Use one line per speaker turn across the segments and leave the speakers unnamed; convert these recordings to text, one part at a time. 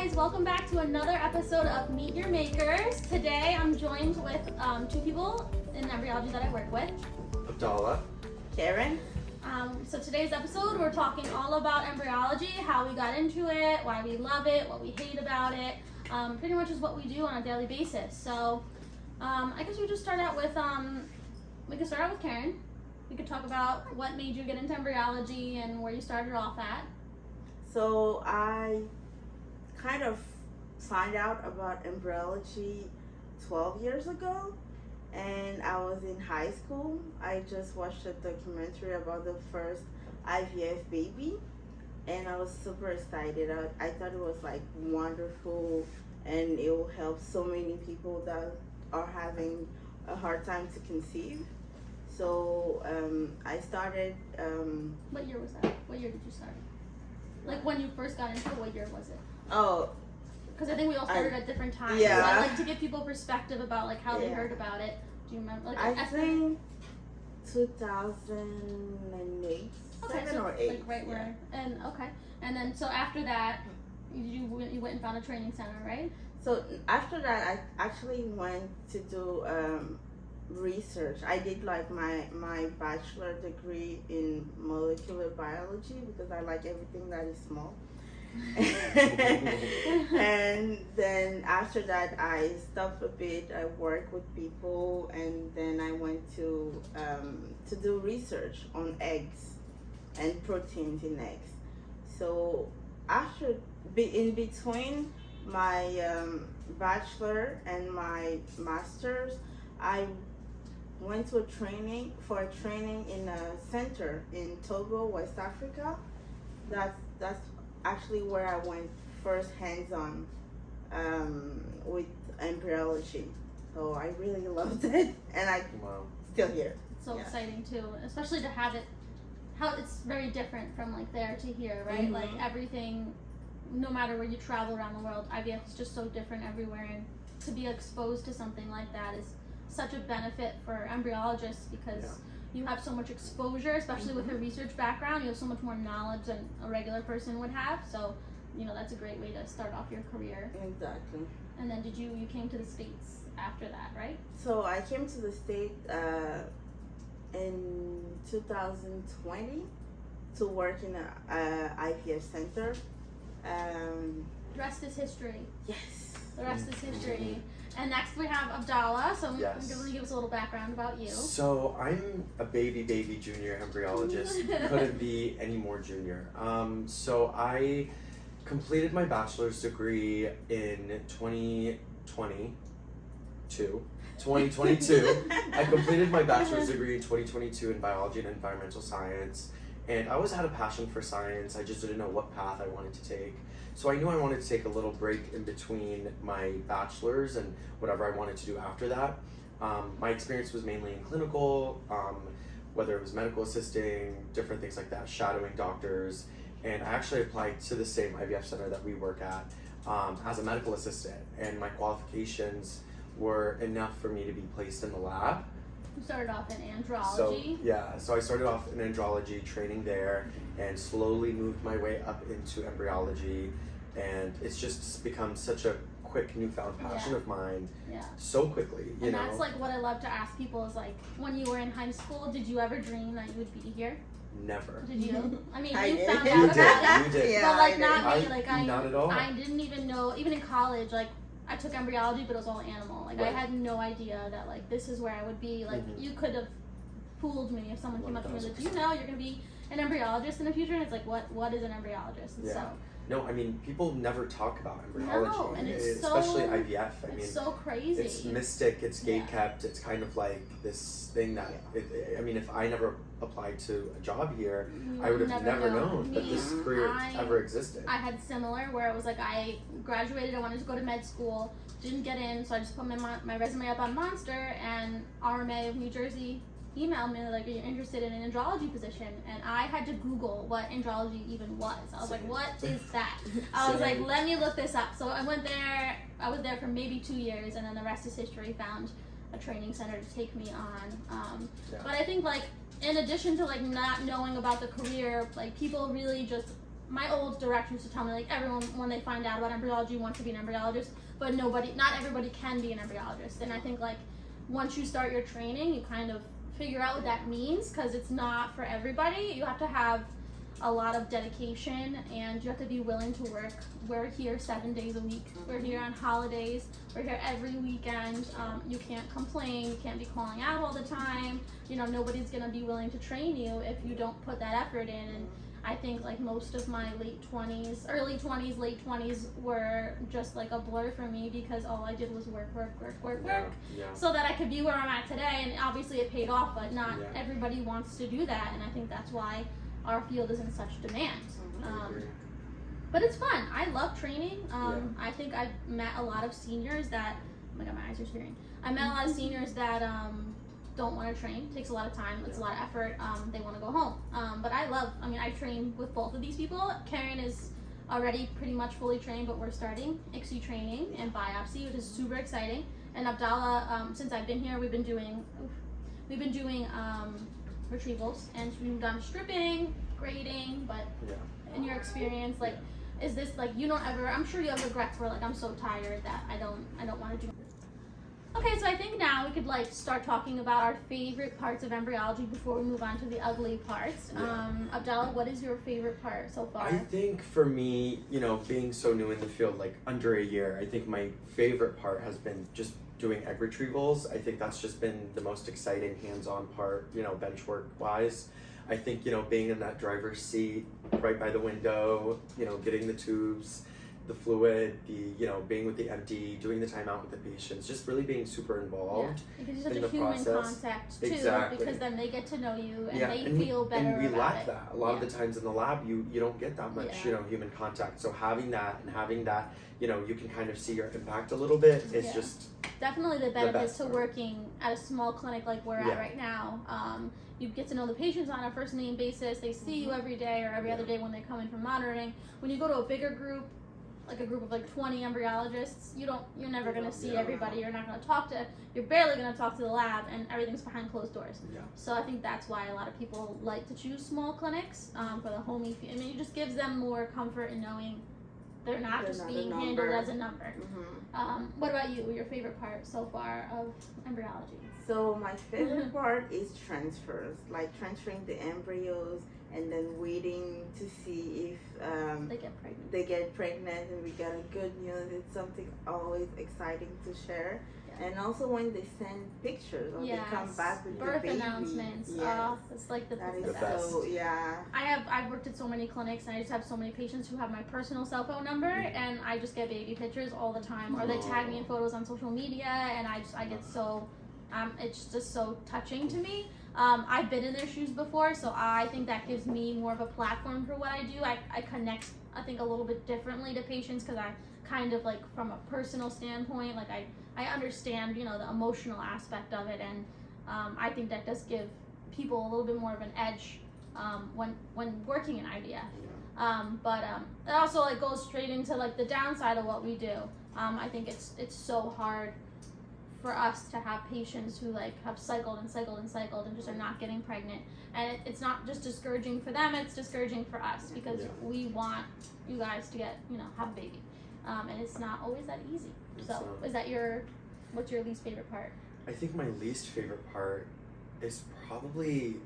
guys, welcome back to another episode of Meet Your Makers. Today I'm joined with two people in embryology that I work with.
Abdallah.
Karen.
So today's episode we're talking all about embryology, how we got into it, why we love it, what we hate about it. Pretty much is what we do on a daily basis. So I guess we just start out with, we could start out with Karen. We could talk about what made you get into embryology and where you started off at.
So I kind of found out about embryology 12 years ago, and I was in high school. I just watched a documentary about the first IVF baby, and I was super excited. I thought it was like wonderful, and it will help so many people that are having a hard time to conceive. So I started.
What year was that? What year did you start? Like when you first got into it, what year was it?
Oh,
because I think we all started at different times.
Yeah.
So I'd like to give people perspective about like how they heard about it. Do you remember? Like,
I think 2008,
okay,
7
so
or 8.
like right where and okay, and then so after that, you went and found a training center, right?
So after that, I actually went to do research. I did like my bachelor degree in molecular biology because I like everything that is small. And then after that, I stopped a bit. I worked with people, and then I went to do research on eggs and proteins in eggs. So after, in between my bachelor and my master's, I went to a training in a center in Togo, West Africa. That's actually where I went first hands-on with embryology. So I really loved it, and I'm still here.
So exciting too, especially to have it, how it's very different from like there to here, right?
Mm-hmm.
Like everything, no matter where you travel around the world, IVF is just so different everywhere, and to be exposed to something like that is such a benefit for embryologists because you have so much exposure, especially with a research background. You have so much more knowledge than a regular person would have. So, you know, that's a great way to start off your career.
Exactly.
And then you came to the States after that, right?
So I came to the States in 2020 to work in a IVF center.
The rest is history.
Yes.
The rest is history. And next we have Abdallah. So
Yes.
give us a little background about you.
So I'm a baby junior embryologist. Couldn't be any more junior. So I completed my bachelor's degree in 2022. I completed my bachelor's degree in 2022 in biology and environmental science. And I always had a passion for science. I just didn't know what path I wanted to take. So I knew I wanted to take a little break in between my bachelor's and whatever I wanted to do after that. My experience was mainly in clinical, whether it was medical assisting, different things like that, shadowing doctors. And I actually applied to the same IVF center that we work at as a medical assistant. And my qualifications were enough for me to be placed in the lab.
You started off in andrology.
So I started off in andrology, training there, and slowly moved my way up into embryology, and it's just become such a quick newfound passion of mine. So quickly, you know.
And that's like what I love to ask people is like, when you were in high school, did you ever dream that you would be here?
Never.
Did you? I mean,
I
you
did.
found
You
out about it.
did. You did.
Yeah,
But like
I
not
did.
me, like
Not at all.
I didn't even know, even in college, like I took embryology, but it was all animal. Like I
Right.
had no idea that like this is where I would be. Like you could have fooled me if someone came up to me and like, do you know you're gonna be an embryologist in the future? And it's like, what is an embryologist? And so
No, I mean, people never talk about embryology,
no, and it's
especially
so,
IVF. I mean,
it's so crazy.
it's mystic, it's gate-kept, it's kind of like this thing that, I mean, if I never applied to a job here, I would have never known that this career ever existed.
I had similar where it was like I graduated, I wanted to go to med school, didn't get in, so I just put my resume up on Monster, and RMA of New Jersey emailed me like, are you interested in an andrology position? And I had to Google what andrology even was. I was like, what is that? I was like, let me look this up. So I went there, I was there for maybe 2 years, and then the rest is history. Found a training center to take me on. But I think like in addition to like not knowing about the career, like people really just my old director used to tell me, like, everyone, when they find out about embryology, wants to be an embryologist, but not everybody can be an embryologist. And I think, like, once you start your training, you kind of figure out what that means, because it's not for everybody. You have to have a lot of dedication, and you have to be willing to work. We're here 7 days a week. We're here on holidays. We're here every weekend. You can't complain. You can't be calling out all the time. You know, nobody's gonna be willing to train you if you don't put that effort in. And I think, like, most of my early 20s, late 20s were just like a blur for me, because all I did was work, so that I could be where I'm at today. And obviously it paid off, but not everybody wants to do that. And I think that's why our field is in such demand. But it's fun. I love training. I think I've met a lot of seniors that, oh my god, my eyes are tearing. I met a lot of seniors that don't want to train. It takes a lot of time. It's a lot of effort. They want to go home. But I train with both of these people. Karen is already pretty much fully trained, but we're starting ICSI training and biopsy, which is super exciting. And Abdallah, since I've been here, we've been doing retrievals, and we've done stripping, grading. But in your experience, like, is this, like, you don't ever, I'm sure you have regrets where, like, I'm so tired that I don't want to do this. Okay, so I think now we could, like, start talking about our favorite parts of embryology before we move on to the ugly parts. Abdallah, what is your favorite part so far?
I think for me, you know, being so new in the field, like under a year, I think my favorite part has been just doing egg retrievals. I think that's just been the most exciting hands-on part, you know, bench work wise. I think, you know, being in that driver's seat right by the window, you know, getting the tubes, the fluid, you know, being with the MD, doing the timeout with the patients, just really being super involved.
Yeah, because you're such a human contact too, because then they get to know you and they feel better.
And we
about
lack
it.
that. A lot of the times in the lab, you don't get that much, you know, human contact. So having that, you know, you can kind of see your impact a little bit. It's just
definitely the benefits to working at a small clinic like we're at right now. You get to know the patients on a first name basis. They see you every day or every other day when they come in for monitoring. When you go to a bigger group, like a group of like 20 embryologists, you're never going to see everybody. You're not going to talk to, you're barely going to talk to the lab, and everything's behind closed doors. So I think that's why a lot of people like to choose small clinics for the homey. I mean, it just gives them more comfort in knowing they're not just being handled as a number. What about you? Your favorite part so far of embryology?
So my favorite part is transfers, like transferring the embryos and then waiting to see if they get pregnant and we get a good news. It's something always exciting to share. And also when they send pictures or they come back with
birth
the baby.
announcements. It's like the
best.
So
I've worked at so many clinics, and I just have so many patients who have my personal cell phone number, and I just get baby pictures all the time, or they tag me in photos on social media, and I get so it's just so touching to me. I've been in their shoes before, so I think that gives me more of a platform for what I do. I connect, I think, a little bit differently to patients, because I kind of, like, from a personal standpoint, like, I understand, you know, the emotional aspect of it, and I think that does give people a little bit more of an edge when working in IVF. But it also, like, goes straight into, like, the downside of what we do. I think it's so hard for us to have patients who, like, have cycled and just are not getting pregnant, and it's not just discouraging for them, it's discouraging for us, because we want you guys to get, you know, have a baby, and it's not always that easy. So what's your least favorite part?
I think my least favorite part is probably,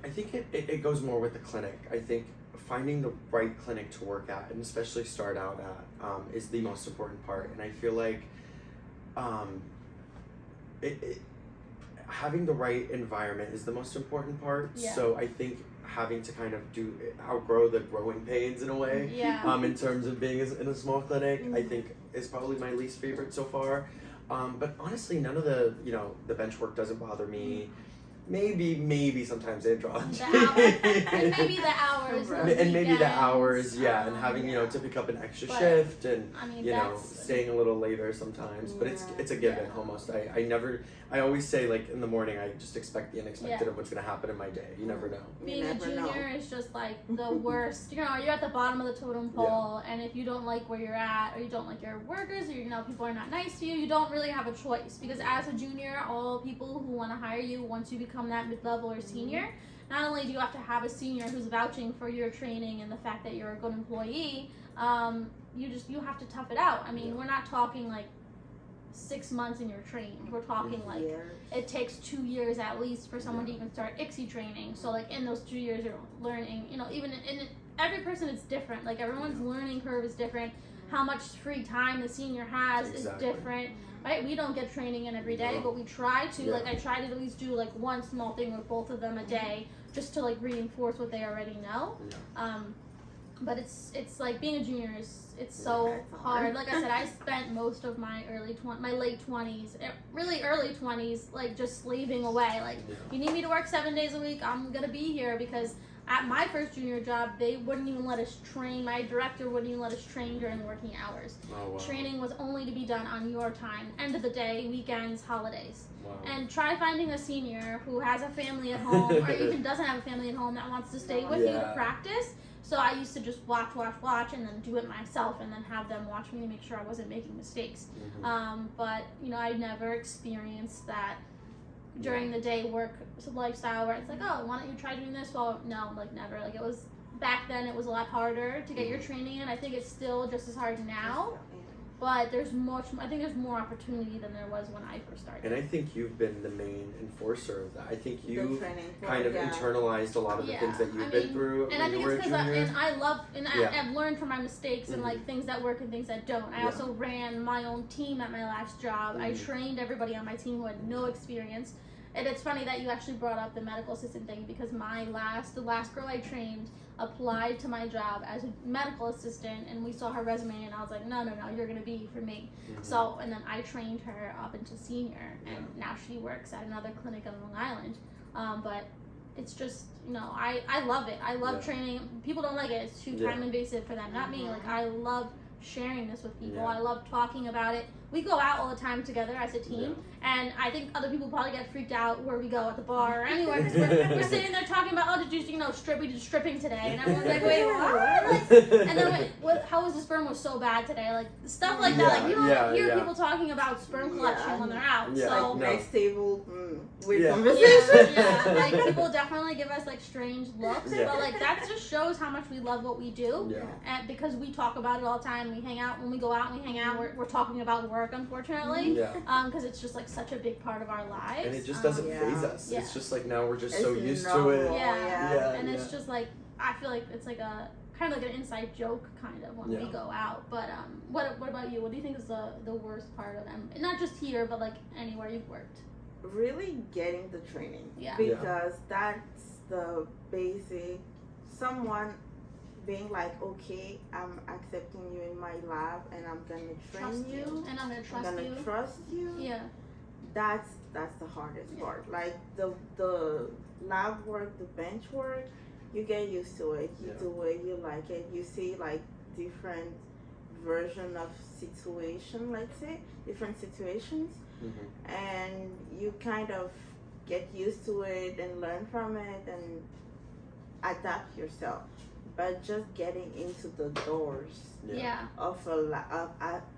I think it goes more with the clinic. I think finding the right clinic to work at, and especially start out at, is the most important part. And I feel like having the right environment is the most important part. So I think having to kind of outgrow the growing pains in a way, in terms of being in a small clinic, I think is probably my least favorite so far. But honestly, none of the bench work doesn't bother me. Maybe sometimes andrology.
And maybe the hours.
And maybe the hours, and having, to pick up an extra shift, and, staying a little later sometimes. But it's a given almost. I always say, like, in the morning, I just expect the unexpected of what's going to happen in my day. You never know.
Being a junior is just, like, the worst. You're at the bottom of the totem pole, and if you don't like where you're at, or you don't like your workers, or, people are not nice to you, you don't really have a choice. Because as a junior, all people who want to hire you, once you become become that mid-level or senior, not only do you have to have a senior who's vouching for your training and the fact that you're a good employee, you have to tough it out. I mean, we're not talking like 6 months and you're trained. We're talking like it takes 2 years at least for someone to even start ICSI training. So like in those 2 years you're learning, you know, even in every person is different. Like everyone's learning curve is different. How much free time the senior has is different. Right? We don't get training in every day, but we try to. Like I try to at least do like one small thing with both of them a day, just to like reinforce what they already know. But it's like being a junior it's so hard. Like I said, I spent most of my late 20s, really early 20s, like just slaving away. Like you need me to work 7 days a week, I'm gonna be here, because at my first junior job, they wouldn't even let us train. My director wouldn't even let us train during working hours.
Oh, wow.
Training was only to be done on your time, end of the day, weekends, holidays.
Wow.
And try finding a senior who has a family at home or even doesn't have a family at home that wants to stay with you to practice. So I used to just watch, and then do it myself, and then have them watch me to make sure I wasn't making mistakes. But, you know, I never experienced that during the day work lifestyle where it's like, oh, why don't you try doing this? Well, no, like never. Like it was, back then it was a lot harder to get your training in. I think it's still just as hard now. But there's I think there's more opportunity than there was when I first started.
And I think you've been the main enforcer of that. I think you kind of internalized a lot of the things that you've been through when you were a junior.
I've learned from my mistakes and like things that work and things that don't. I also ran my own team at my last job. I trained everybody on my team who had no experience. And it's funny that you actually brought up the medical assistant thing, because the last girl I trained applied to my job as a medical assistant, and we saw her resume, and I was like, no, you're gonna be for me. So, and then I trained her up into senior, and now she works at another clinic on Long Island. But it's just, you know, I love it. I love training. People don't like it. It's too time invasive for them, not me. Like I love sharing this with people. I love talking about it. We go out all the time together as a team, and I think other people probably get freaked out where we go at the bar or anywhere, because we're sitting there talking about, oh, did you strip? We did stripping today, and everyone's like, wait, what? And then how was the sperm was so bad today? Like stuff like that. Like you don't hear people talking about sperm collection when they're out. So
next table, weird conversation.
Like people definitely give us like strange looks, but like that just shows how much we love what we do, and because we talk about it all the time. We hang out when we go out and we hang out. We're talking about work, unfortunately, because it's just like such a big part of our lives,
and it just doesn't faze us. It's just like now we're just so used to it.
And it's just like I feel like it's like a kind of like an inside joke kind of when we go out. But what about you? What do you think is the worst part of them? Not just here, but like anywhere you've worked.
Really getting the training, because that's the basic. Someone being like, okay, I'm accepting you in my lab, and I'm gonna train you,
and I'm gonna
trust you.
Yeah,
that's the hardest part. Like the lab work, the bench work, you get used to it. You do it, you like it. You see like different version of situation, let's say different situations, and you kind of get used to it and learn from it and adapt yourself. But just getting into the doors of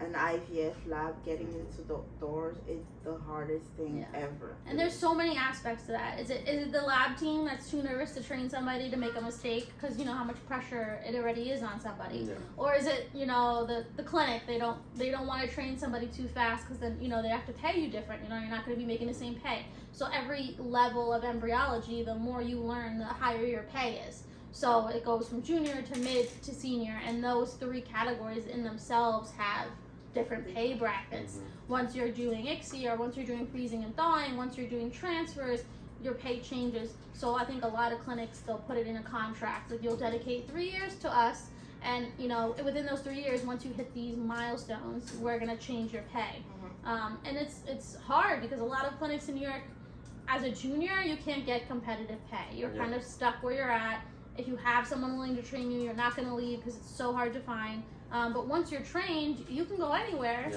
an IVF lab, getting into the doors is the hardest thing ever.
And there's so many aspects to that. Is it the lab team that's too nervous to train somebody to make a mistake because you know how much pressure it already is on somebody, or is it the clinic they don't want to train somebody too fast because then they have to pay you different. You're not going to be making the same pay. So every level of embryology, the more you learn, the higher your pay is. So it goes from junior to mid to senior, and those three categories in themselves have different pay brackets. Once you're doing ICSI, or once you're doing freezing and thawing, once you're doing transfers, your pay changes. So I think a lot of clinics, they'll put it in a contract. Like you'll dedicate 3 years to us, and within those 3 years, once you hit these milestones, we're gonna change your pay. And it's hard because a lot of clinics in New York, as a junior, you can't get competitive pay. You're kind of stuck where you're at. If you have someone willing to train you, you're not going to leave because it's so hard to find. But once you're trained, you can go anywhere,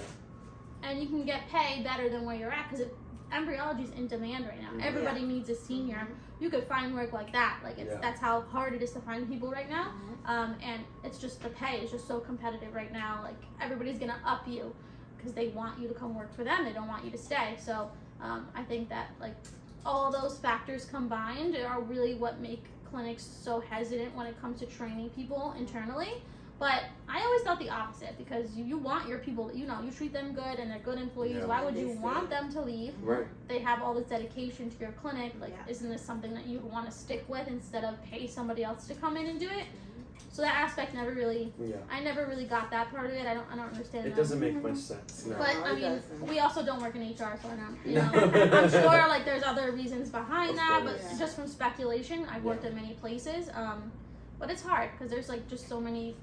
and you can get pay better than where you're at because embryology is in demand right now. Everybody needs a senior. You could find work like that. Like that's how hard it is to find people right now. And it's just the pay is just so competitive right now. Like everybody's going to up you because they want you to come work for them. They don't want you to stay. So I think that like all those factors combined are really what make clinics so hesitant when it comes to training people internally. But I always thought the opposite, because you want your people, you treat them good and they're good employees.
Yeah.
Why would you want them to leave?
Right.
They have all this dedication to your clinic. Like,
Yeah.
isn't this something that you want to stick with instead of pay somebody else to come in and do it? So that aspect never really, I never really got that part of it. I don't understand
It
that.
doesn't make much sense. No.
But
No,
I
it
mean,
doesn't.
we also don't work in HR, so I don't,
No.
I'm sure like there's other reasons behind
Of
that,
course.
but
Yeah.
just from speculation, I've worked at many places. But it's hard because there's like just so many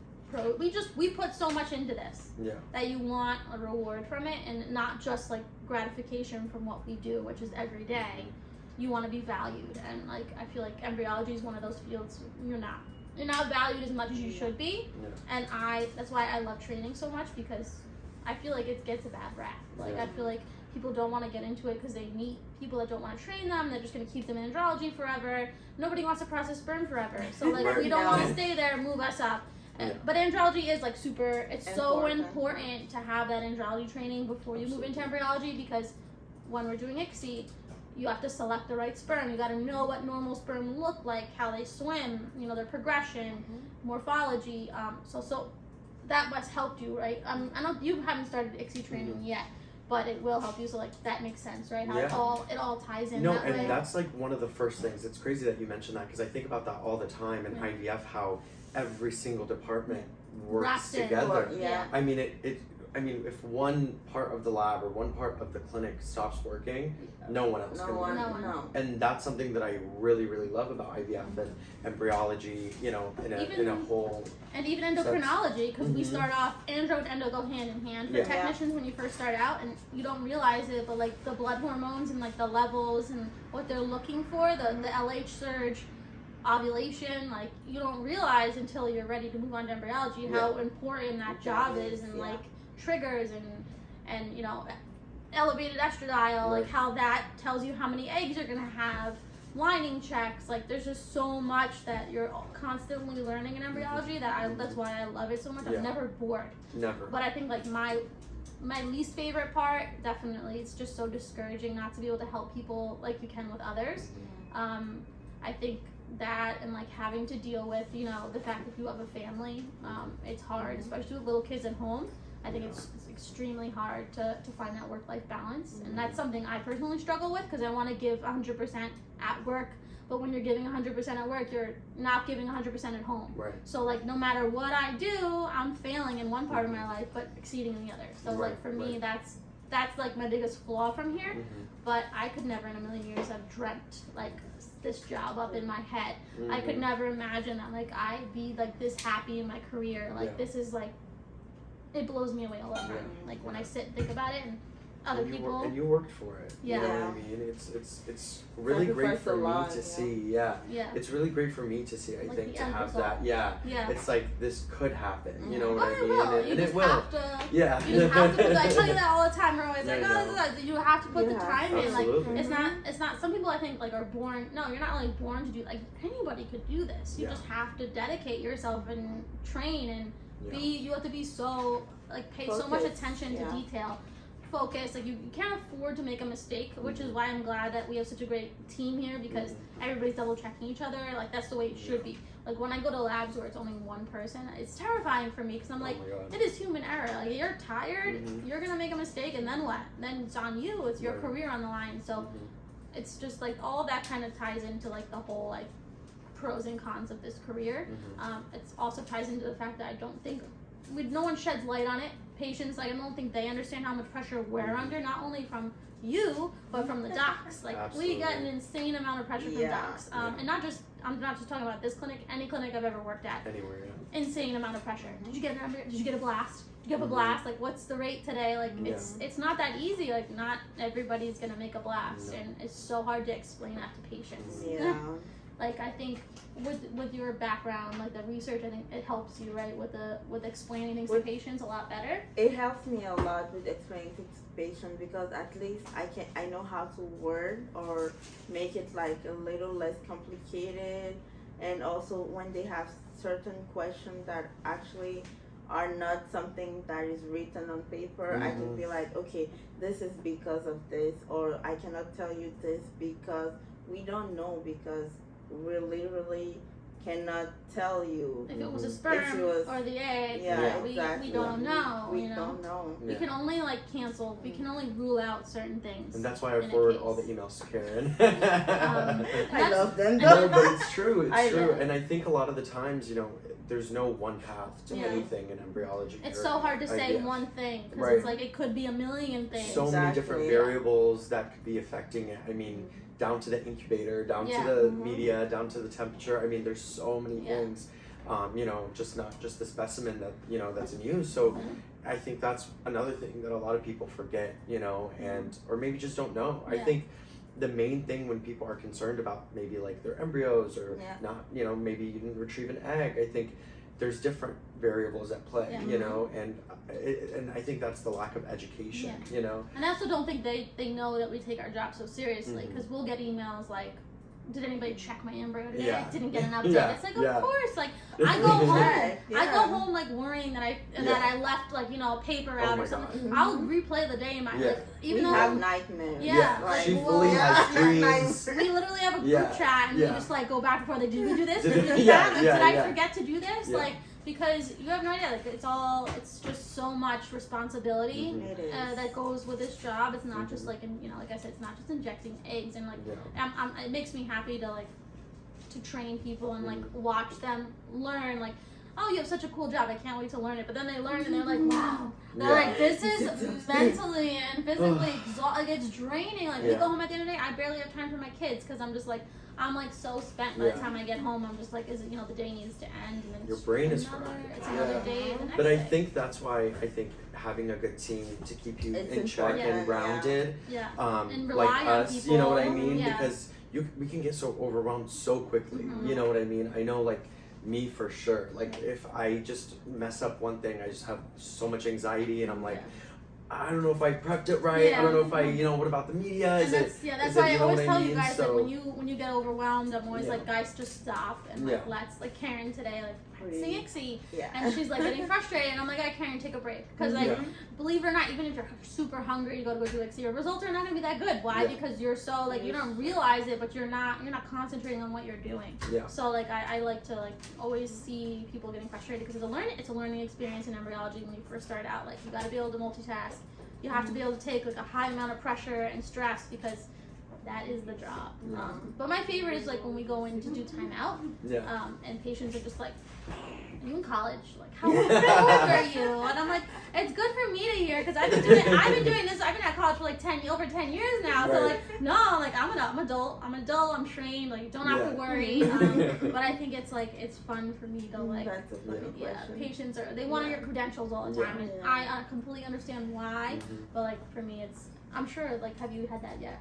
we put so much into this that you want a reward from it, and not just like gratification from what we do, which is every day. You want to be valued, and like I feel like embryology is one of those fields you're not valued as much as you should be. And that's why I love training so much, because I feel like it gets a bad rap. Like I feel like people don't want to get into it because they meet people that don't want to train them. They're just going to keep them in andrology forever. Nobody wants to process sperm forever, so like we don't want to stay there. Move us up. But andrology is like super, it's so important to have that andrology training before you move into embryology, because when we're doing ICSI, you have to select the right sperm. You got to know what normal sperm look like, how they swim, their progression, morphology. So that must help you, right? I know you haven't started ICSI training yet, but it will help you. So like that makes sense, right? How it all ties in.
No,
that
and
way.
that's like one of the first things. It's crazy that you mentioned that, because I think about that all the time in IVF, how every single department works together. I mean, I mean, if one part of the lab or one part of the clinic stops working, no one else can work.
No.
And that's something that I really, really love about IVF and embryology, in a whole.
And even endocrinology, because we start off, andro and endo go hand in hand for technicians when you first start out, and you don't realize it, but like the blood hormones and like the levels and what they're looking for, the LH surge, ovulation, like you don't realize until you're ready to move on to embryology how important that job is, and like triggers and elevated estradiol, like how that tells you how many eggs you're gonna have, lining checks, like there's just so much that you're constantly learning in embryology that's why I love it so much. I'm never bored.
Never.
But I think like my least favorite part, definitely, it's just so discouraging not to be able to help people like you can with others. I think that, and like having to deal with the fact that you have a family, it's hard, especially with little kids at home. I think it's extremely hard to find that work-life balance, and that's something I personally struggle with, because I want to give 100% at work, but when you're giving 100% at work, you're not giving 100% at home.
Right.
So like no matter what I do, I'm failing in one part of my life but exceeding in the other. So like for me, that's like my biggest flaw from here. But I could never in a million years have dreamt like this job up in my head. I could never imagine that like I'd be like this happy in my career. Like this is like, it blows me away all the time. Like when I sit and think about it, and other people.
And you worked for it.
Yeah.
You know what I mean? It's really great for me to see. It's really great for me to see. I
Like
think
the
to
end
have
result.
that. It's like this could happen. You know
Oh,
what I
it
mean?
will.
And
You
it
just
will.
have to.
Yeah.
You just have to. I tell you that all the time. We're always like,
Yeah,
oh, this is you have to put the time in. Like
Absolutely.
it's not. Some people I think like are born. No, you're not like born to do. Like anybody could do this. You just have to dedicate yourself and train and be. You have to be so like pay so much attention to detail. Focus, like you can't afford to make a mistake, which is why I'm glad that we have such a great team here, because everybody's double checking each other. Like that's the way it should be. Like when I go to labs where it's only one person, it's terrifying for me, because I'm like, it is human error. Like you're tired, you're gonna make a mistake, and then what? Then it's on you. It's your career on the line. So it's just like all that kind of ties into like the whole like pros and cons of this career. It also ties into the fact that I don't think no one sheds light on it. Patients, like I don't think they understand how much pressure we're under, not only from you but from the docs. Like we get an insane amount of pressure from docs, and I'm not just talking about this clinic, any clinic I've ever worked at. Anywhere, insane amount of pressure. Did you get a blast? Did you have a blast? Like what's the rate today? Like it's not that easy. Like not everybody's gonna make a blast, and it's so hard to explain that to patients. Like I think with your background, like the research, I think it helps you, right, with explaining things to patients a lot better.
It helps me a lot with explaining things to patients, because at least I know how to word or make it like a little less complicated, and also when they have certain questions that actually are not something that is written on paper. I can be like, okay, this is because of this, or I cannot tell you this because we don't know, because we literally cannot tell you
if it was a sperm or the egg.
Exactly.
We don't know.
We don't know.
We can only cancel. We can only rule out certain things.
And that's why I forward all the emails to Karen.
I love them.
No, but it's true. It's true. And I think a lot of the times, there's no one path to anything in embryology.
It's so hard to say one thing because it's like it could be a million things.
So many different variables that could be affecting it. I mean, down to the incubator, down to the media, down to the temperature. I mean, there's so many things. Just not just the specimen that that's in use. So I think that's another thing that a lot of people forget. And or maybe just don't know. I think the main thing when people are concerned about maybe like their embryos or not, maybe you didn't retrieve an egg, I think there's different variables at play, and I think that's the lack of education,
And I also don't think they know that we take our job so seriously, because we'll get emails like, did anybody check my embryo today? I didn't get an update. It's like, of course, like I go home, I go home like worrying that I left a paper out or something. I'll replay the day in my even though
have nightmares.
She fully has dreams.
We literally have a group chat and we just like go back and forth. Like, did we do this? Did we do that? Did I forget to do this? Like, because you have no idea. Like, it's just so much responsibility that goes with this job. It's not just like, like I said, it's not just injecting eggs and like. It makes me happy to train people and like watch them learn. Like, oh, you have such a cool job. I can't wait to learn it. But then they learn and they're like, wow. They're like, this is mentally and physically exhausting. Like, it's draining. Like, we go home at the end of the day. I barely have time for my kids because I'm just like. I'm like so spent by the time I get home. I'm just like, is it, the day needs to end, and then
your brain is fried.
It's another day. The next
but I
day.
think that's why I think having a good team to keep you in check and grounded,
and
like
rely on
us,
people.
you know what I mean? Because we can get so overwhelmed so quickly. You know what I mean? I know, like me for sure. Like if I just mess up one thing, I just have so much anxiety, and I'm like. I don't know if I prepped it right. I don't know if I, what about the media?
That's why I always tell you guys that when you get overwhelmed, I'm always like, guys, just stop and let's Karen today, practicing ICSI, and she's like getting frustrated, and I'm like, Karen, take a break, because believe it or not, even if you're super hungry, you go do ICSI, your results are not gonna be that good. Why? Because you're so you don't realize it, but you're not concentrating on what you're doing. So I like to always see people getting frustrated because it's a learning experience in embryology when you first start out. Like, you got to be able to multitask. You have to be able to take a high amount of pressure and stress because that is the job. But my favorite is when we go in to do timeout, and patients are just like, "Are you in college? How old are you?" And I'm like, it's good for me to hear because I've been doing this. I've been at college for over 10 years now. So no, I'm adult. I'm I'm trained. Don't have to worry. But I think it's fun for me to
That's a funny question.
Patients they want your credentials all the time, and I completely understand why. But for me, it's. I'm sure, have you had that yet?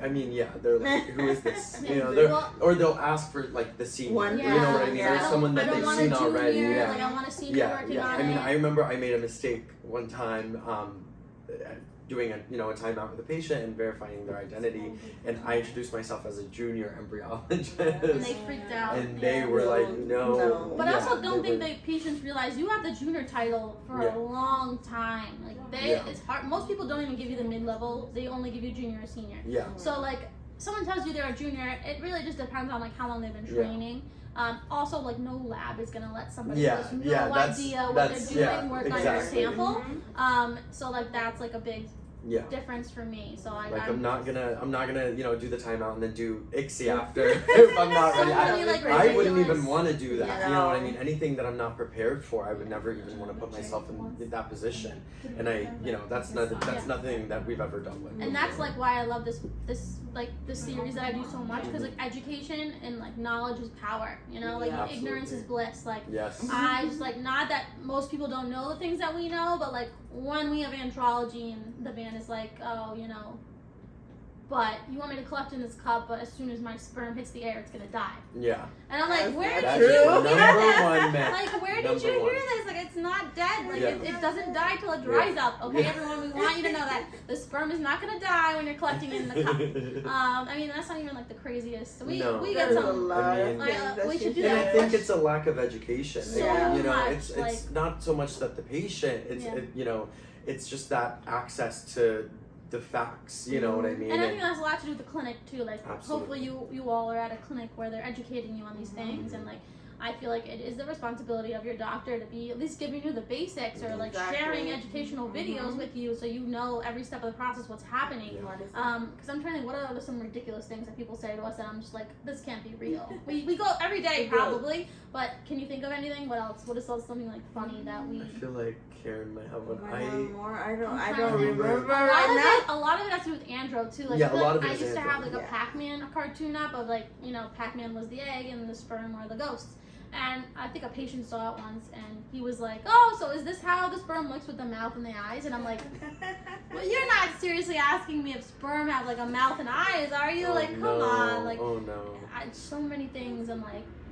I mean, they're like, who is this? Or they'll ask for, the senior. You know what I mean? There's someone that they've seen already.
I want a senior working on it.
I mean, I remember I made a mistake one time doing a timeout with a patient and verifying their identity, and I introduced myself as a junior embryologist.
And they freaked out.
And they were like, no.
But I also don't think the patients realize you have the junior title for a long time. It's hard. Most people don't even give you the mid-level. They only give you junior or senior. So someone tells you they're a junior, it really just depends on how long they've been training. Also, no lab is gonna let somebody who has no idea what they're doing work on your sample. So that's a big difference for me. So I'm not gonna do the timeout and then do ICSI after if I'm not ready. I wouldn't even want to do that. You know what I mean? Anything that I'm not prepared for, I would never even want to put myself in that position. And that's nothing that we've ever done with. And that's why I love this series that I do so much, because education and knowledge is power. Ignorance is bliss.
Yes.
I just not that most people don't know the things that we know, but when we have andrology and the band is but you want me to collect in this cup, but as soon as my sperm hits the air, it's gonna die.
Yeah.
And I'm like, where
That
did
is
you
number one myth.
Like, where did
Number
you
one.
hear this? Like, it's not dead. Like,
Yeah.
it doesn't die till it dries up. Okay,
Yeah.
everyone, we want you to know that the sperm is not gonna die when you're collecting it in the cup. I mean, that's not even like the craziest. So we get
There's a
some.
lot
I
of
mean-
things
Like,
that
we
she
should do
And I
that.
think it's a lack of education.
So
You know,
much,
it's
like-
not so much that the patient. It's
Yeah.
you know, it's just that access to the facts. You know what I mean?
And I think that's a lot to do with the clinic too. Like,
Absolutely.
hopefully you all are at a clinic where they're educating you on these things, and like, I feel like it is the responsibility of your doctor to be at least giving you the basics or like
Exactly.
sharing educational videos with you so you know every step of the process what's happening.
What is it?
Because I'm trying to think, what are some ridiculous things that people say to us that I'm just like, this can't be real. We go every day
We do.
probably, but can you think of anything? What else? What is something like funny that we?
I feel like Karen might have one.
More? I
I'm
don't
trying to
remember
remember.
right now.
A lot of it has to do with andro too. Like,
Yeah,
I feel
a lot
like
of it
I
is
used to have
andro.
like a
Yeah.
Pac-Man cartoon up of like, you know, Pac-Man was the egg and the sperm were the ghosts. And I think a patient saw it once and he was like, oh, so is this how the sperm looks with the mouth and the eyes? And I'm like, well, you're not seriously asking me if sperm have like a mouth and eyes, are you?
Oh,
Like, come
no.
on. Like,
oh no.
so many things. And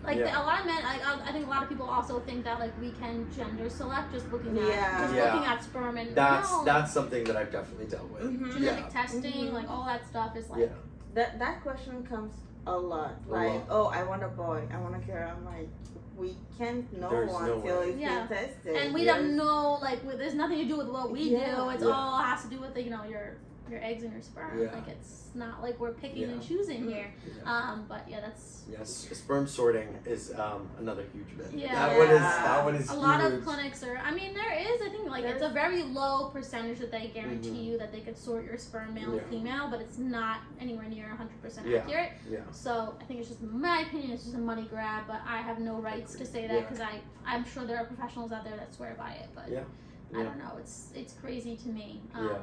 like
Yeah.
a lot of men, I think a lot of people also think that like we can gender select just looking at
Yeah.
looking at sperm, and
That's
no,
that's something that I've definitely dealt with.
Mhm.
genetic
Yeah.
testing,
Mhm.
like all that stuff is like.
Yeah.
That question comes a lot.
A
Like,
lot.
oh, I want a boy, I want a girl. I'm like, we can't know
There's no
until
way.
it's
Yeah.
been tested.
And we
Yes.
don't know, like, there's nothing to do with what we
Yeah.
do. It's
Yeah.
all has to do with, you know, your eggs and your sperm.
Yeah.
Like, it's not like we're picking and
Yeah.
choosing here.
Yeah.
But yeah, that's
Yes, sperm sorting is another huge myth.
Yeah.
That one is
a
huge.
lot of clinics are. I mean, there is. I think like it's a
There's-
very low percentage that they guarantee
Mhm.
you that they could sort your sperm male
Yeah.
and female, but it's not anywhere near 100%
Yeah.
accurate.
Yeah.
So I think it's just, in my opinion, it's just a money grab. But I have no rights to say that
Yeah.
because I'm sure there are professionals out there that swear by it. But
Yeah.
I
Yeah.
don't know. It's crazy to me.
Yeah.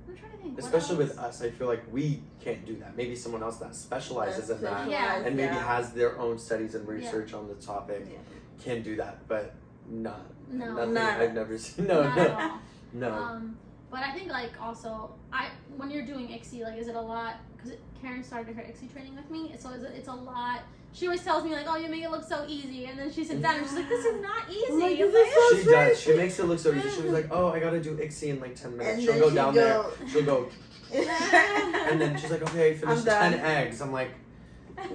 I'm trying to think. what
Especially
else?
with us, I feel like we can't do that. Maybe someone else that specializes in that
Yeah.
and maybe
Yeah.
has their own studies and research on the topic
Yeah.
can do that, but not.
No.
Nothing.
Not-
I've never seen. No.
Not
no.
at all.
No.
But I think like also when you're doing ICSI, like, is it a lot? Because Karen started her ICSI training with me, so it's a lot. She always tells me like, "Oh, you make it look so easy," and then she sits down and she's like, "This is not easy."
Like,
It's
this is so
She
sweet.
does. She makes it look so easy. She was like, "Oh, I gotta do ICSI in like 10 minutes."
And
She'll
then
go
she
down
go-
there. She'll go, and then she's like, "Okay, finish
I'm
10
done.
eggs." I'm like,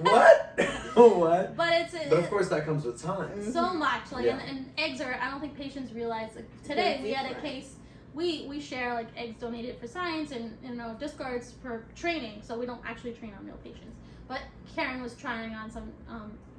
"What? What?"
But
But of course, that comes with time.
so much like
Yeah.
and eggs are. I don't think patients realize like today
They're
we had a
different.
case. We share like eggs donated for science and discards for training, so we don't actually train on real patients. But Karen was trying on some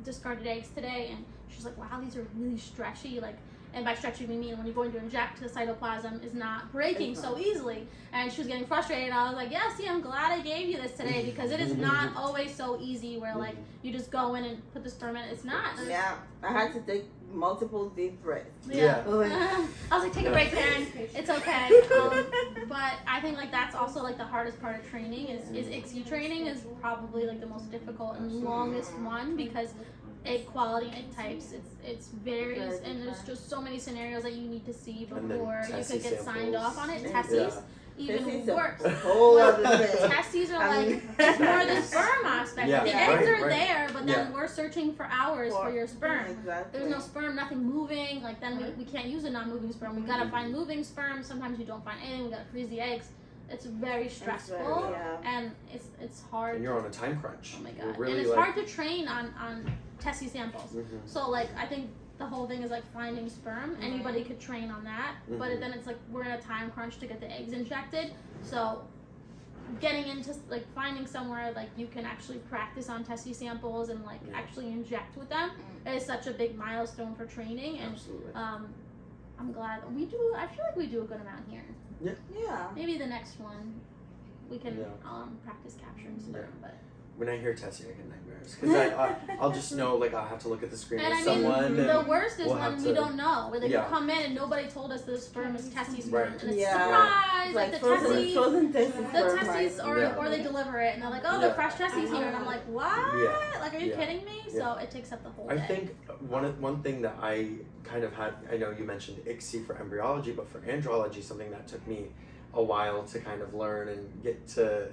discarded eggs today, and she's like, "Wow, these are really stretchy." Like, and by stretchy we mean when you're going to inject, the cytoplasm is not breaking so easily. And she was getting frustrated. I was like, "Yeah, see, I'm glad I gave you this today because it is not always so easy where like you just go in and put the sperm in. It's not."
Yeah, I had to take multiple deep breaths.
Yeah.
Oh,
I was like, take a
Yeah.
break, Karen. It's okay. But I think like that's also like the hardest part of training is ICSI training is probably like the most difficult and longest one because egg quality, egg types, it's varies and there's just so many scenarios that you need to see
And then
before you
testes
could get signed
samples.
off on it.
Yeah.
Testes, even
This is a
worse.
whole other thing.
Testes are
I
like
mean-
it's more the sperm aspect.
Yeah,
The
yeah.
eggs
right,
are
right.
there, but then
Yeah.
we're searching for hours for your sperm.
Exactly.
There's no sperm, nothing moving. Like then we can't use a non-moving sperm. We gotta find moving sperm. Sometimes you don't find anything. We gotta freeze the eggs. It's very stressful,
very, yeah.
and it's hard.
And you're on a time crunch.
Oh my
You're
god!
really
And it's
like,
hard to train on testes samples.
Mhm.
So like I think the whole thing is like finding sperm. Anybody could train on that, but
Mhm.
then it's like we're in a time crunch to get the eggs injected. So getting into like finding somewhere like you can actually practice on testes samples and like
Yeah.
actually inject with them is such a big milestone for training. And
Absolutely.
I'm glad we do. I feel like we do a good amount here.
Yeah.
Maybe the next one we can
Yeah.
practice capturing sperm,
Yeah.
but.
When I hear testing, I get nightmares because I'll just know like I'll have to look at the screen
And
with
I mean,
someone.
the
and
worst is
we'll
when
have
we
to-
don't know. Where they
Yeah.
could come in and nobody told us the sperm is testes sperm,
Right.
and it's
Yeah.
surprise, like the
frozen
testes,
testes.
the
were
testes,
like-
or
Yeah.
or they deliver it and they're like, oh,
Yeah.
the fresh testes here, and I'm like, what?
Yeah.
Like, are you
Yeah.
kidding me?
Yeah.
So it takes up the whole
I
day.
think one thing that I kind of had, I know you mentioned ICSI for embryology, but for andrology, something that took me a while to kind of learn and get to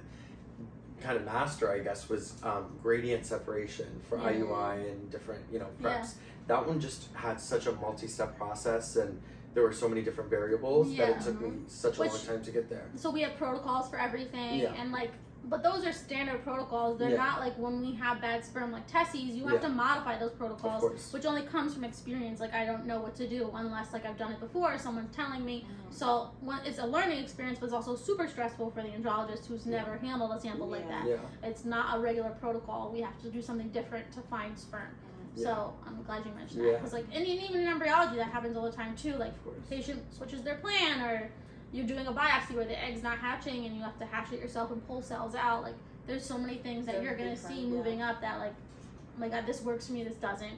kind of master, I guess, was gradient separation for IUI and different, you know, preps. That one just had such a multi-step process, and there were so many different variables that it took me such a long time to get there.
So we have protocols for everything, and like, but those are standard protocols. They're not like when we have bad sperm like testes, you have to modify those protocols, which only comes from experience. Like I don't know what to do unless like I've done it before or someone's telling me. So when it's a learning experience, but it's also super stressful for the andrologist who's never handled a sample like that. It's not a regular protocol. We have to do something different to find sperm. So I'm glad you mentioned that, because like, and even in embryology that happens all the time too. Like patient switches their plan, or you're doing a biopsy where the egg's not hatching and you have to hatch it yourself and pull cells out. Like there's so many things that you're gonna see moving up that like, oh my god, this works for me, this doesn't.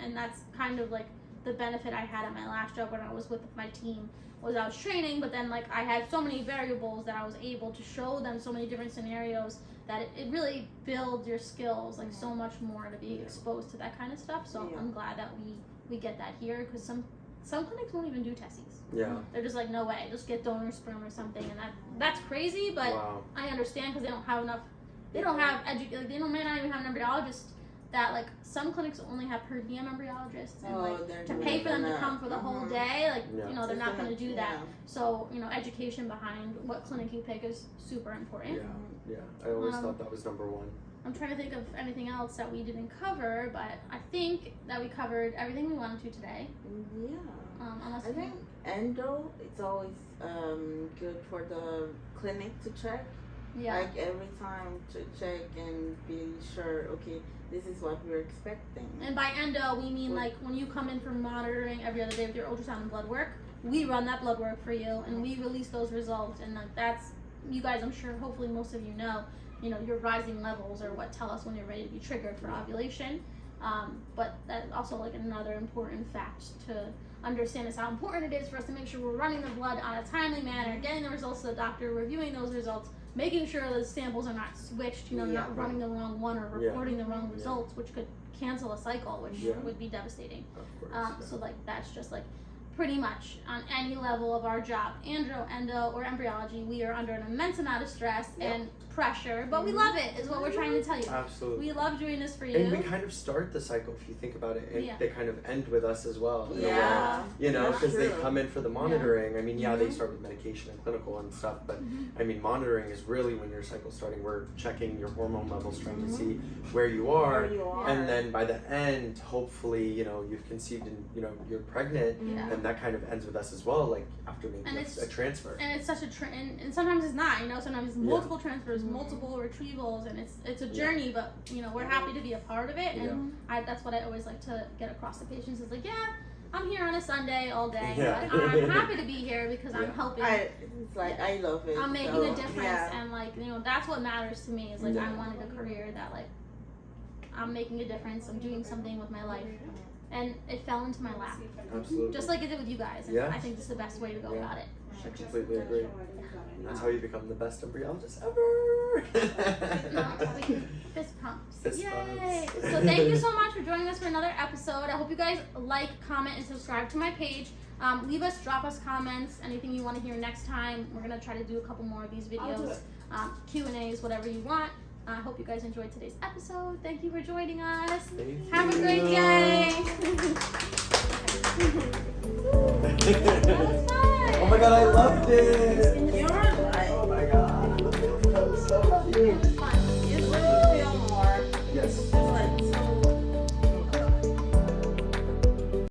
And that's kind of like the benefit I had at my last job when I was with my team, was I was training, but then like I had so many variables that I was able to show them so many different scenarios that it really builds your skills like so much more to be exposed to that kind of stuff. So I'm glad that we get that here, because some clinics won't even do testes. They're just like, no way, just get donor sperm or something, and that's crazy. But I understand, because they don't have enough. They don't have they may not even have an embryologist. That like some clinics only have per diem embryologists, and like to pay for them to come for the whole day, like you know, they're not going to do that. So you know, education behind what clinic you pick is super important.
I always thought that was number one.
I'm trying to think of anything else that we didn't cover, but I think that we covered everything we wanted to today. Unless
I think endo, it's always good for the clinic to check. Like every time to check and be sure, okay, this is what we're expecting.
And by endo, we mean like when you come in for monitoring every other day with your ultrasound and blood work, we run that blood work for you and we release those results. And like that's, you guys, I'm sure, hopefully most of you know, your rising levels are what tell us when you're ready to be triggered for ovulation. But that's also like another important fact to understand, is how important it is for us to make sure we're running the blood on a timely manner, getting the results to the doctor, reviewing those results, making sure the samples are not switched, not running the wrong one or reporting the wrong results, which could cancel a cycle, which would be devastating.
Of course,
so like that's just like pretty much on any level of our job, andro, endo, or embryology, we are under an immense amount of stress and pressure, but we love it, is what we're trying to tell you.
Absolutely.
We love doing this for you.
And we kind of start the cycle, if you think about it, and they kind of end with us as well.
Yeah.
Because they come in for the monitoring. I mean, they start with medication and clinical and stuff, but I mean, monitoring is really when your cycle's starting. We're checking your hormone levels, trying to see where you are. And then by the end, hopefully, you've conceived and, you're pregnant, and that kind of ends with us as well, like after maybe a transfer.
And it's such a, and sometimes it's not, sometimes it's multiple transfers, multiple retrievals, and it's a journey, but we're happy to be a part of it, and that's what I always like to get across to patients, is like, I'm here on a Sunday all day, but I'm happy to be here because I'm helping.
I love it.
I'm making a difference, and like that's what matters to me, is like I wanted a career that like I'm making a difference, I'm doing something with my life, and it fell into my lap.
Absolutely.
Just like it did with you guys, and I think this is the best way to go about it.
I completely agree. That's how you become the best embryologist ever.
Fist pumps.
Fist
Yay!
pumps.
So thank you so much for joining us for another episode. I hope you guys like, comment, and subscribe to my page. Drop us comments, anything you want to hear next time. We're going to try to do a couple more of these videos, Q&As, whatever you want. I hope you guys enjoyed today's episode. Thank you for joining us. Have a great day. That was fun.
Oh my god, I loved it.
You're right.
Oh my god. That was so cute.